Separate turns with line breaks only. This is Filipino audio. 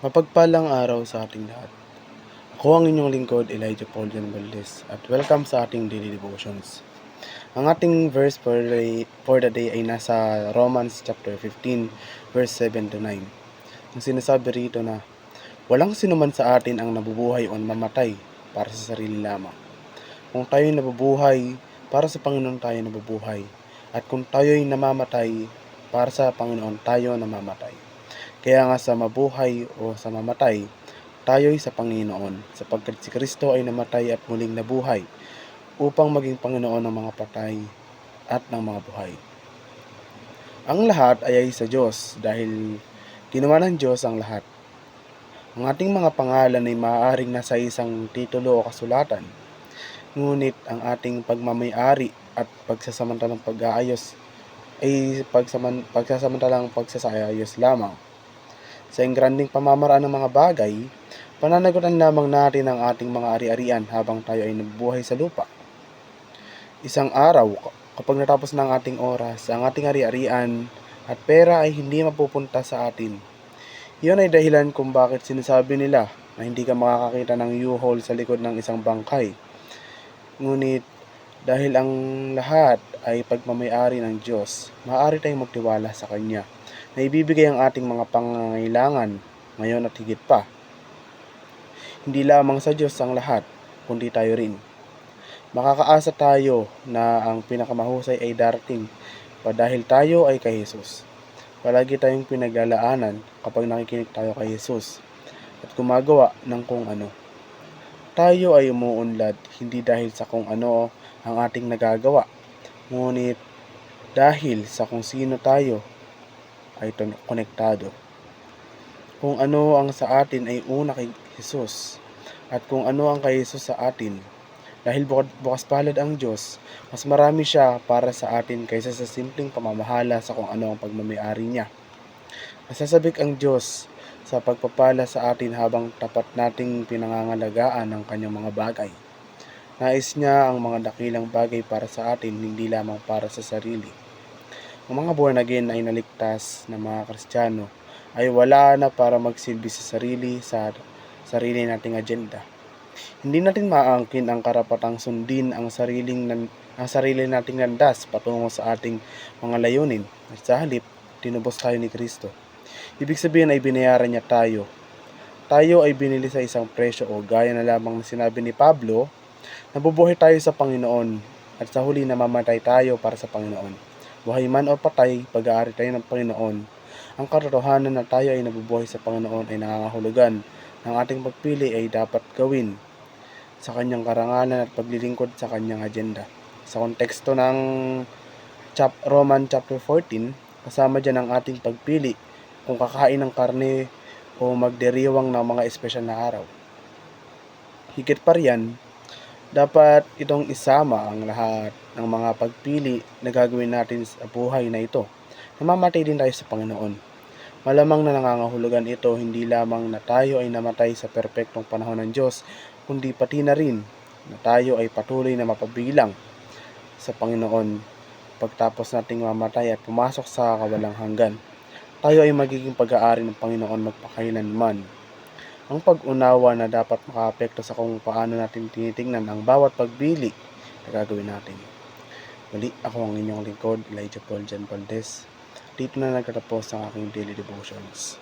Mapagpalang araw sa ating lahat. Ako ang inyong lingkod, Elijah Paul Jan Valdez, at welcome sa ating daily devotions. Ang ating verse for the day ay nasa Romans chapter 15, verse 7 to 9. Ang sinasabi rito na, walang sinuman sa atin ang nabubuhay o mamatay para sa sarili lamang. Kung tayo'y nabubuhay, para sa Panginoon tayo nabubuhay. At kung tayo'y namamatay, para sa Panginoon tayo namamatay. Kaya nga sa mabuhay o sa mamatay, tayo'y sa Panginoon, sapagkat si Kristo ay namatay at muling nabuhay, upang maging Panginoon ng mga patay at ng mga buhay. Ang lahat ay sa Diyos, dahil ginawa ng Diyos ang lahat. Ang ating mga pangalan ay maaaring nasa isang titulo o kasulatan, ngunit ang ating pagmamayari at pagsasamantalang pag-aayos ay pagsasamantalang pagsasayos lamang. Sa engranding pamamaraan ng mga bagay, pananagutan lamang natin ang ating mga ari-arian habang tayo ay nabubuhay sa lupa. Isang araw, kapag natapos ng ating oras, ang ating ari-arian at pera ay hindi mapupunta sa atin. Iyon ay dahilan kung bakit sinasabi nila na hindi ka makakakita ng U-Haul sa likod ng isang bangkay. Ngunit dahil ang lahat ay pagmamayari ng Diyos, maaari tayong magtiwala sa Kanya na ibibigay ang ating mga pangangailangan ngayon at higit pa. Hindi lamang sa Diyos ang lahat, kundi tayo rin. Makakaasa tayo na ang pinakamahusay ay darating dahil tayo ay kay Jesus. Palagi tayong pinaglalaanan kapag nakikinig tayo kay Jesus at gumagawa ng kung ano. Tayo ay umuunlad hindi dahil sa kung ano ang ating nagagawa, ngunit dahil sa kung sino tayo ay konektado. Kung ano ang sa atin ay una kay Jesus, at kung ano ang kay Jesus sa atin. Dahil bukas palad ang Diyos, mas marami siya para sa atin kaysa sa simpleng pamamahala sa kung ano ang pagmamayari niya. Nasasabik ang Diyos sa pagpapala sa atin habang tapat nating pinangangalagaan ang kanyang mga bagay. Nais niya ang mga dakilang bagay para sa atin, hindi lamang para sa sarili. Ang mga born again ay naligtas na mga Kristiyano ay wala na para magsilbi sa sarili nating agenda. Hindi natin maaangkin ang karapatang sundin ang sarili nating landas patungo sa ating mga layunin. At sa halip, tinubos tayo ni Kristo. Ibig sabihin ay binayaran niya tayo. Tayo ay binili sa isang presyo o gaya na lamang na sinabi ni Pablo, nabubuhay tayo sa Panginoon at sa huli namamatay tayo para sa Panginoon. Buhay man o patay, pag-aari tayo ng Panginoon. Ang katotohanan na tayo ay nabubuhay sa Panginoon ay nangangahulugan ng ating pagpili ay dapat gawin sa kanyang karangalan at paglilingkod sa kanyang agenda. Sa konteksto ng Roman chapter 14, kasama dyan ang ating pagpili kung kakain ng karne o magdiriwang ng mga espesyal na araw. Higit pa riyan, dapat itong isama ang lahat ng mga pagpili na gagawin natin sa buhay na ito. Namamatay din tayo sa Panginoon. Malamang na nangangahulugan ito hindi lamang na tayo ay namatay sa perpektong panahon ng Diyos, kundi pati na rin na tayo ay patuloy na mapabilang sa Panginoon pagtapos nating mamatay at pumasok sa kawalang hanggan. Tayo ay magiging pag-aari ng Panginoon magpakailanman. Ang pag-unawa na dapat makaapekto sa kung paano natin tinitingnan ang bawat pagbili na gagawin natin. Muli, ako ang inyong lingkod, Elijah Paul Jan Valdez. Dito na nagtatapos ang aking daily devotions.